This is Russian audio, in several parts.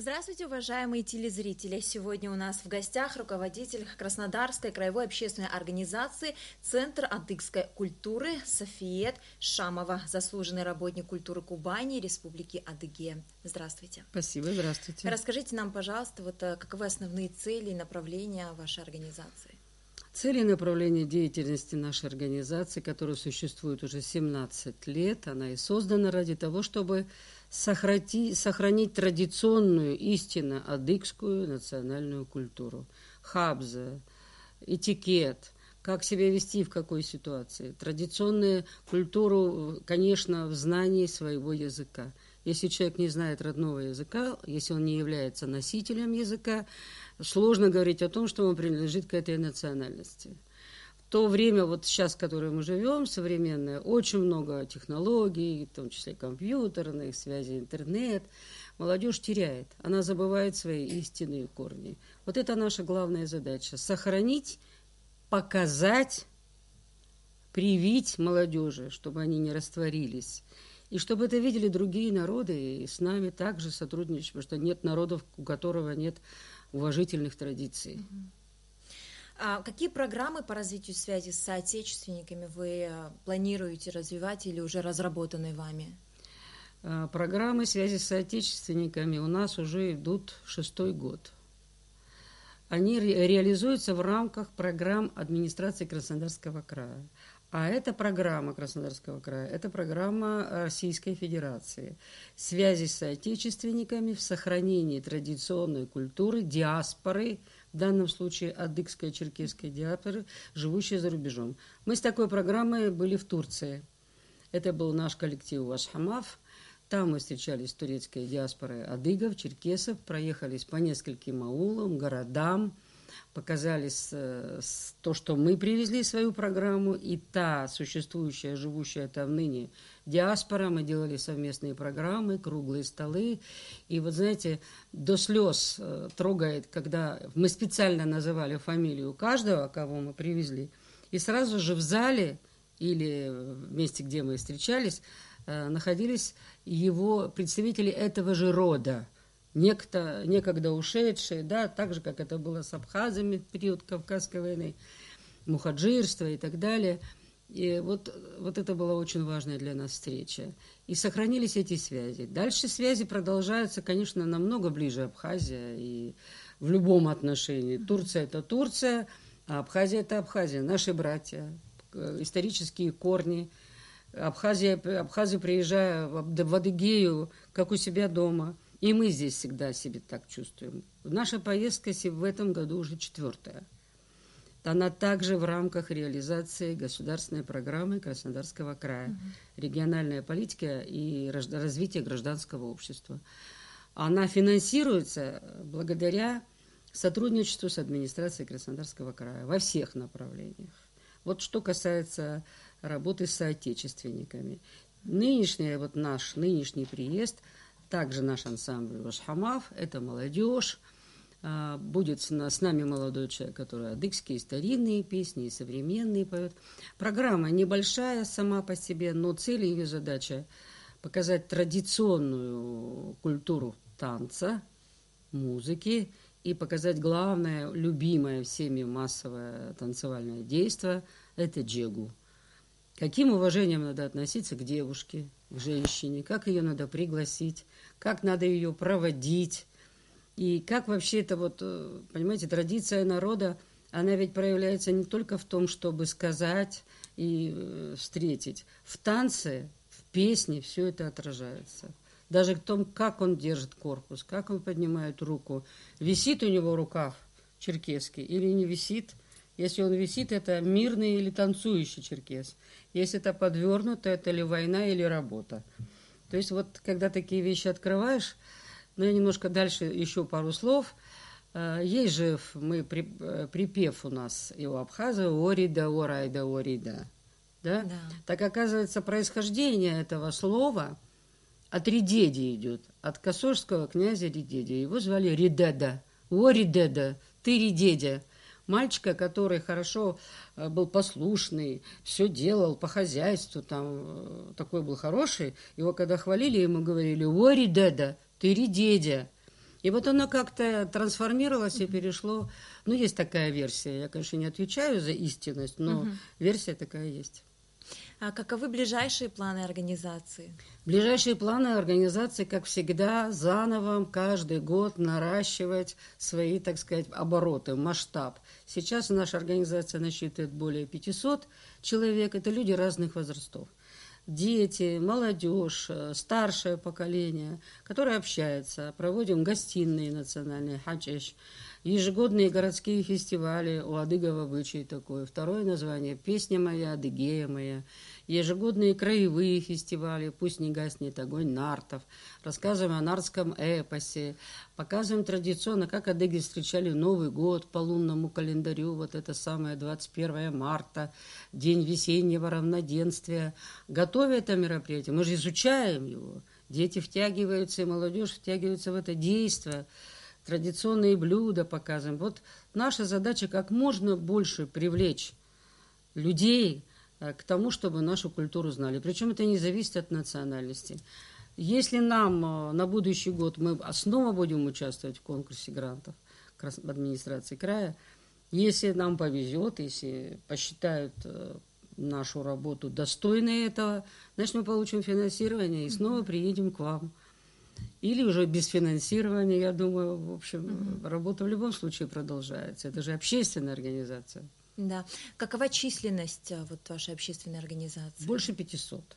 Здравствуйте, уважаемые телезрители! Сегодня у нас в гостях руководитель Краснодарской краевой общественной организации «Центр адыгской культуры» Софиет Шамова, заслуженный работник культуры Кубани, Республики Адыгея. Здравствуйте. Спасибо, здравствуйте. Расскажите нам, пожалуйста, каковы основные цели и направления вашей организации? Цели и направления деятельности нашей организации, которая существует уже 17 лет, она и создана ради того, чтобы сохранить традиционную, истинно адыгскую национальную культуру. Хабза, этикет, как себя вести в какой ситуации. Традиционную культуру, конечно, в знании своего языка. Если человек не знает родного языка, если он не является носителем языка, сложно говорить о том, что он принадлежит к этой национальности. В то время, вот сейчас, в которое мы живем, современное, очень много технологий, в том числе компьютерных, связи, интернет. Молодежь теряет, она забывает свои истинные корни. Вот это наша главная задача – сохранить, показать, привить молодежи, чтобы они не растворились. И чтобы это видели другие народы, и с нами также сотрудничать, потому что нет народов, у которого нет уважительных традиций. А какие программы по развитию связи с соотечественниками вы планируете развивать или уже разработаны вами? Программы связи с соотечественниками у нас уже идут 6-й год. Они реализуются в рамках программ администрации Краснодарского края. А эта программа Краснодарского края, это программа Российской Федерации. Связи с соотечественниками в сохранении традиционной культуры, диаспоры, в данном случае адыгской, черкесской диаспоры, живущей за рубежом. Мы с такой программой были в Турции. Это был наш коллектив Вашхамав. Там мы встречались с турецкой диаспорой адыгов, черкесов, проехались по нескольким аулам, городам, показали то, что мы привезли свою программу, и та существующая, живущая там ныне диаспора. Мы делали совместные программы, круглые столы. И вот, знаете, до слез трогает, когда мы специально называли фамилию каждого, кого мы привезли, и сразу же в зале или в месте, где мы встречались, находились его представители этого же рода. Некогда ушедшие, да, так же, как это было с абхазами в период Кавказской войны, мухаджирства и так далее. И вот это была очень важная для нас встреча. И сохранились эти связи. Дальше связи продолжаются, конечно, намного ближе Абхазия и в любом отношении. Турция – это Турция, а Абхазия – это Абхазия. Наши братья, исторические корни. Абхазы, приезжая в Адыгею, как у себя дома. И мы здесь всегда себя так чувствуем. Наша поездка в этом году уже 4-я. Она также в рамках реализации государственной программы Краснодарского края. Региональная политика и развитие гражданского общества. Она финансируется благодаря сотрудничеству с администрацией Краснодарского края во всех направлениях. Вот что касается работы с соотечественниками. Наш нынешний приезд – также наш ансамбль Вашхамав, это молодежь. Будет с нами молодой человек, который адыгские старинные песни и современные поет. Программа небольшая сама по себе, но цель ее задача – показать традиционную культуру танца, музыки и показать главное, любимое всеми массовое танцевальное действие – это джегу. Каким уважением надо относиться к девушке, к женщине, как ее надо пригласить, как надо ее проводить. И как вообще это понимаете, традиция народа, она ведь проявляется не только в том, чтобы сказать и встретить. В танце, в песне все это отражается. Даже в том, как он держит корпус, как он поднимает руку. Висит у него рукав черкесский или не висит. Если он висит, это мирный или танцующий черкес. Если это подвернуто, это ли война, или работа. То есть когда такие вещи открываешь, я немножко дальше еще пару слов. Есть же припев у нас и у абхаза «Орида, орайда, орида». Да? Да. Так оказывается, происхождение этого слова от Редеди идет, от косожского князя Редеди. Его звали Редеда. «Оридеда, ты Редедя». Мальчика, который хорошо был послушный, все делал по хозяйству, такой был хороший. Его когда хвалили, ему говорили: «Ой, Редеда, ты Редедя». И вот оно как-то трансформировалось и перешло. Ну, есть такая версия. Я, конечно, не отвечаю за истинность, но версия такая есть. А каковы ближайшие планы организации? Ближайшие планы организации, как всегда, заново каждый год наращивать свои, так сказать, обороты, масштаб. Сейчас наша организация насчитывает более 500 человек. Это люди разных возрастов. Дети, молодежь, старшее поколение, которые общаются. Проводим гостиные национальные, хачеш, ежегодные городские фестивали, у адыгов обычай такой. Второе название – «Песня моя, Адыгея моя». Ежегодные краевые фестивали, «Пусть не гаснет огонь нартов». Рассказываем о нартском эпосе. Показываем традиционно, как адыги встречали Новый год по лунному календарю. Вот это самое 21 марта, день весеннего равноденствия. Готовя это мероприятие, мы же изучаем его. Дети втягиваются, и молодежь втягивается в это действие. Традиционные блюда показываем. Вот наша задача как можно больше привлечь людей к тому, чтобы нашу культуру знали. Причем это не зависит от национальности. Если нам на будущий год мы снова будем участвовать в конкурсе грантов администрации края, если нам повезет, если посчитают нашу работу достойной этого, значит, мы получим финансирование и снова приедем к вам. Или уже без финансирования, я думаю, в общем, работа в любом случае продолжается. Это же общественная организация. Да. Какова численность вот вашей общественной организации? Больше 500.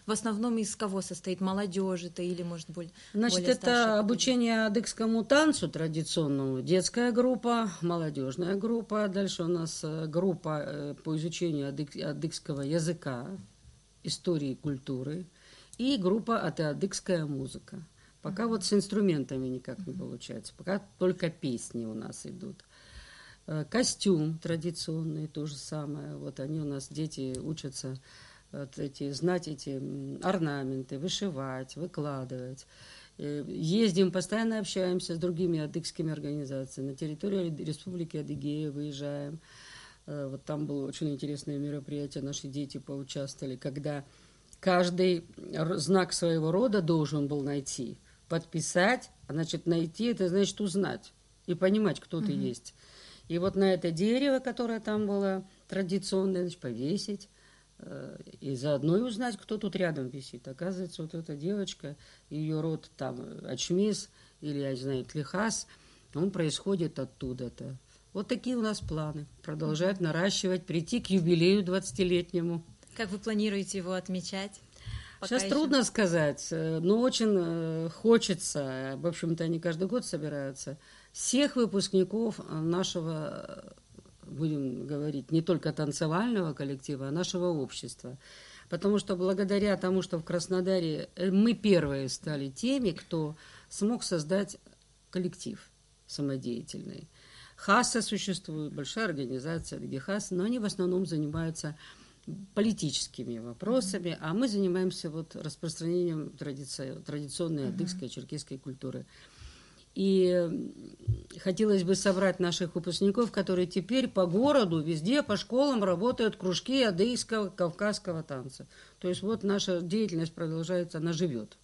В основном из кого состоит молодежь-то или, может, более Значит, это обучение адыгскому танцу традиционному, детская группа, молодежная группа. Дальше у нас группа по изучению адыгского языка, истории, культуры. И группа адыгская музыка. Пока вот с инструментами никак не получается. Пока только песни у нас идут. Костюм традиционный, то же самое. Вот они у нас, дети, учатся знать эти орнаменты, вышивать, выкладывать. Ездим, постоянно общаемся с другими адыгскими организациями. На территорию Республики Адыгея выезжаем. Вот там было очень интересное мероприятие, наши дети поучаствовали, когда каждый знак своего рода должен был найти, подписать, а значит найти, это значит узнать и понимать, кто ты есть. И вот на это дерево, которое там было традиционное, значит, повесить, и заодно и узнать, кто тут рядом висит. Оказывается, вот эта девочка, ее род там Ачмис или, я не знаю, Тлихас, он происходит оттуда-то. Вот такие у нас планы. Продолжать наращивать, прийти к юбилею 20-летнему. Как вы планируете его отмечать? Сейчас трудно сказать, но очень хочется, в общем-то, они каждый год собираются, всех выпускников нашего, будем говорить, не только танцевального коллектива, а нашего общества. Потому что благодаря тому, что в Краснодаре мы первые стали теми, кто смог создать коллектив самодеятельный. ХАСа существует, большая организация, ГИХАС, но они в основном занимаются политическими вопросами, а мы занимаемся вот распространением традиционной адыгской, черкесской культуры. И хотелось бы собрать наших выпускников, которые теперь по городу, везде, по школам работают кружки адыгского, кавказского танца. То есть вот наша деятельность продолжается, она живет.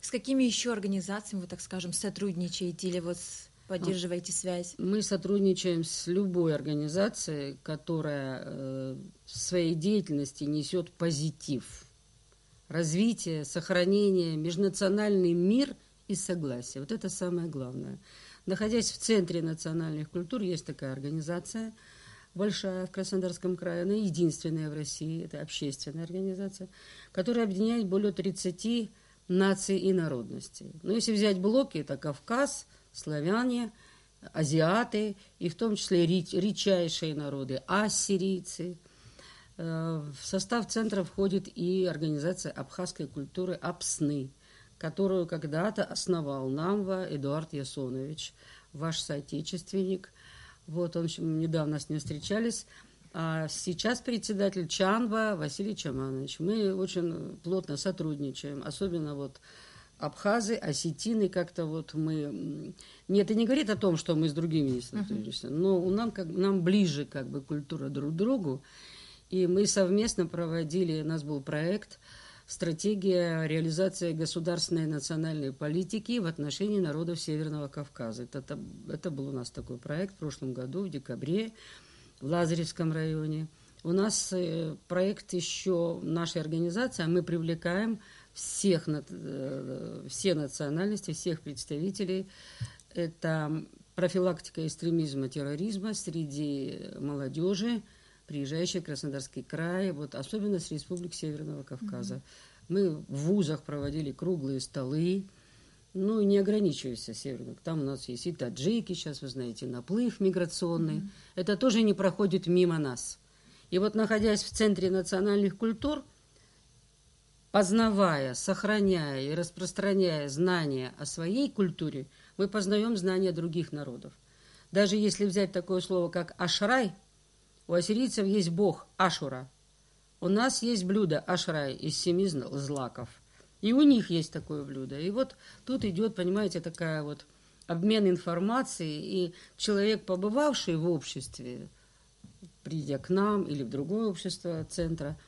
С какими еще организациями вы, так скажем, сотрудничаете или вот поддерживаете связь? Мы сотрудничаем с любой организацией, которая в своей деятельности несет позитив, развитие, сохранение, межнациональный мир и согласие. Вот это самое главное. Находясь в центре национальных культур, есть такая организация большая в Краснодарском крае, она единственная в России, это общественная организация, которая объединяет более 30 наций и народностей. Но если взять блоки, это Кавказ, славяне, азиаты, и в том числе редчайшие народы, ассирийцы. В состав центра входит и организация абхазской культуры «Апсны», которую когда-то основал Намва Эдуард Ясонович, ваш соотечественник. Вот он недавно с ним встречались. А сейчас председатель Чанва Василий Чаманович. Мы очень плотно сотрудничаем, особенно вот абхазы, осетины, как-то вот мы... Нет, это не говорит о том, что мы с другими не сотрудничаем, но нам ближе как бы культура друг к другу. И мы совместно проводили, у нас был проект стратегия реализации государственной и национальной политики в отношении народов Северного Кавказа. Это был у нас такой проект в прошлом году, в декабре, в Лазаревском районе. У нас проект еще нашей организации, а мы привлекаем все национальности, всех представителей. Это профилактика экстремизма, терроризма среди молодежи, приезжающей в Краснодарский край, вот, особенно с республик Северного Кавказа. Мы в вузах проводили круглые столы, ну, не ограничиваясь северным. Там у нас есть и таджики, сейчас, вы знаете, наплыв миграционный. Это тоже не проходит мимо нас. И вот, находясь в центре национальных культур, познавая, сохраняя и распространяя знания о своей культуре, мы познаем знания других народов. Даже если взять такое слово, как ашрай, у ассирийцев есть бог Ашура. У нас есть блюдо ашрай из 7 злаков. И у них есть такое блюдо. И вот тут идет, понимаете, такая вот обмен информацией. И человек, побывавший в обществе, придя к нам или в другое общество центра,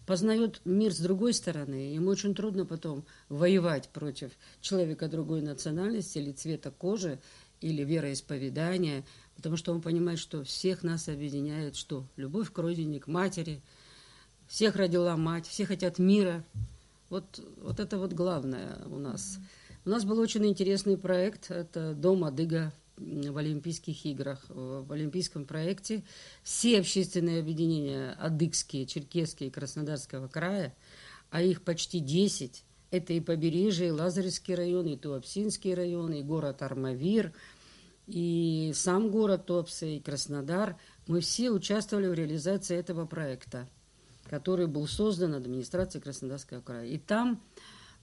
познает мир с другой стороны. Ему очень трудно потом воевать против человека другой национальности или цвета кожи, или вероисповедания, потому что он понимает, что всех нас объединяет что? Любовь к родине, к матери. Всех родила мать, все хотят мира. Вот это вот главное у нас. У нас был очень интересный проект. Это Дом Адыга в Олимпийских играх. В олимпийском проекте все общественные объединения адыгские, черкесские, Краснодарского края, а их почти 10, это и побережье, и Лазаревский район, и Туапсинский район, и город Армавир, и сам город Туапсе, и Краснодар. Мы все участвовали в реализации этого проекта, который был создан администрацией Краснодарского края. И там,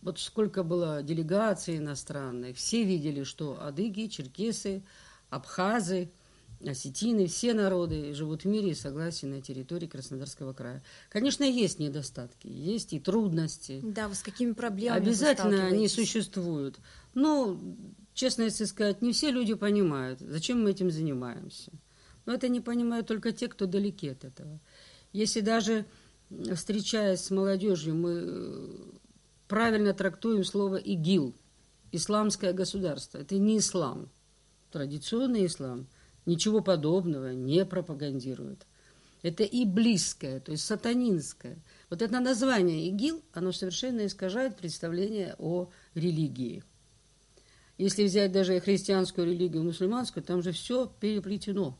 вот сколько было делегаций иностранных, все видели, что адыги, черкесы, абхазы, осетины, все народы живут в мире и согласии на территории Краснодарского края. Конечно, есть недостатки, есть и трудности. Да, вы с какими проблемами обязательно они существуют. Но, честно если сказать, не все люди понимают, зачем мы этим занимаемся. Но это не понимают только те, кто далеки от этого. Если даже, встречаясь с молодежью, мы правильно трактуем слово «игил», исламское государство. Это не ислам. Традиционный ислам ничего подобного не пропагандирует. Это иблисское, то есть сатанинское. Вот это название «игил», оно совершенно искажает представление о религии. Если взять даже христианскую религию, мусульманскую, там же все переплетено.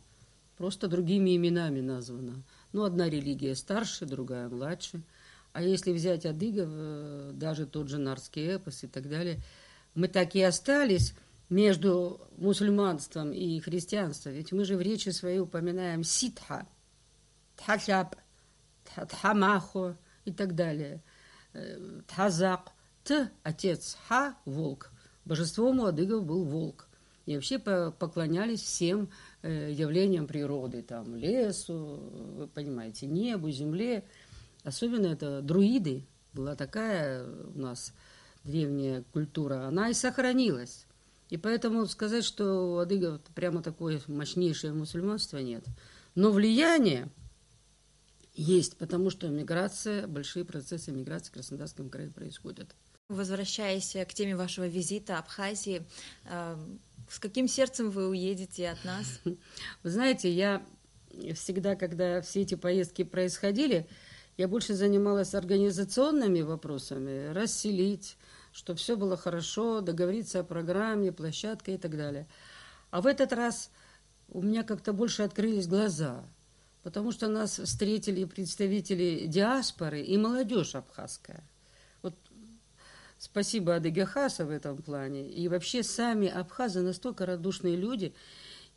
Просто другими именами названо. Ну, одна религия старше, другая младше. А если взять адыгов, даже тот же нарский эпос и так далее, мы так и остались между мусульманством и христианством. Ведь мы же в речи своей упоминаем ситха, тхахяб, тхамахо и так далее. Тхазак, отец, ха, волк. Божеством у адыгов был волк. И вообще поклонялись всем явлениям природы, там, лесу, вы понимаете, небу, земле. Особенно это друиды. Была такая у нас древняя культура. Она и сохранилась. И поэтому сказать, что у адыгов прямо такое мощнейшее мусульманство нет. Но влияние есть, потому что миграция, большие процессы миграции в Краснодарском крае происходят. Возвращаясь к теме вашего визита Абхазии, с каким сердцем вы уедете от нас? Вы знаете, я всегда, когда все эти поездки происходили, я больше занималась организационными вопросами, расселить, чтобы все было хорошо, договориться о программе, площадке и так далее. А в этот раз у меня как-то больше открылись глаза, потому что нас встретили представители диаспоры и молодежь абхазская. Вот спасибо Адыге Хаса в этом плане. И вообще сами абхазы настолько радушные люди.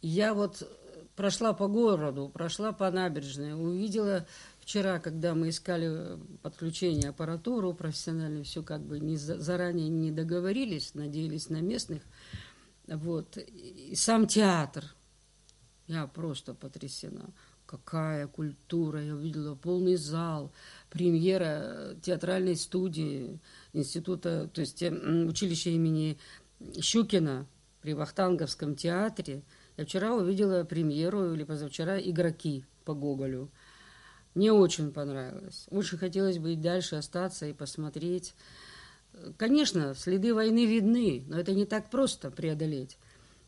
Я вот прошла по городу, прошла по набережной, увидела вчера, когда мы искали подключение аппаратуру профессиональную, все как бы заранее не договорились, надеялись на местных. Вот. И сам театр. Я просто потрясена. Какая культура. Я увидела полный зал, премьера театральной студии института, то есть училища имени Щукина при Вахтанговском театре. Я вчера увидела премьеру, или позавчера, «Игроки» по Гоголю. Мне очень понравилось. Очень хотелось бы и дальше остаться и посмотреть. Конечно, следы войны видны, но это не так просто преодолеть.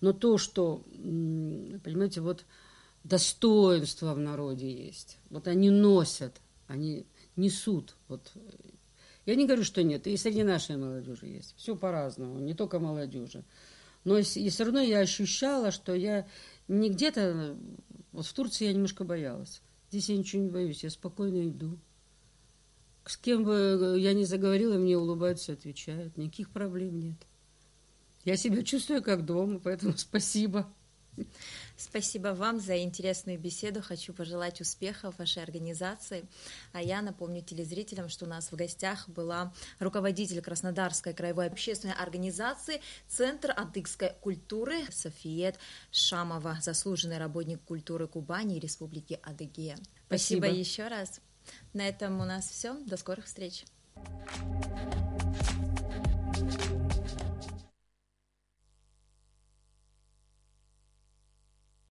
Но то, что, понимаете, вот достоинство в народе есть, вот они носят, они несут. Вот. Я не говорю, что нет, и среди нашей молодежи есть. Все по-разному, не только молодежи. Но и все равно я ощущала, что я не где-то... Вот в Турции я немножко боялась. Здесь я ничего не боюсь, я спокойно иду. С кем бы я ни заговорила, мне улыбаются, отвечают. Никаких проблем нет. Я себя чувствую как дома, поэтому спасибо. Спасибо вам за интересную беседу. Хочу пожелать успехов вашей организации. А я напомню телезрителям, что у нас в гостях была руководитель Краснодарской краевой общественной организации Центр адыгской культуры Софиет Шамова, заслуженный работник культуры Кубани и Республики Адыгея. Спасибо еще раз. На этом у нас все. До скорых встреч.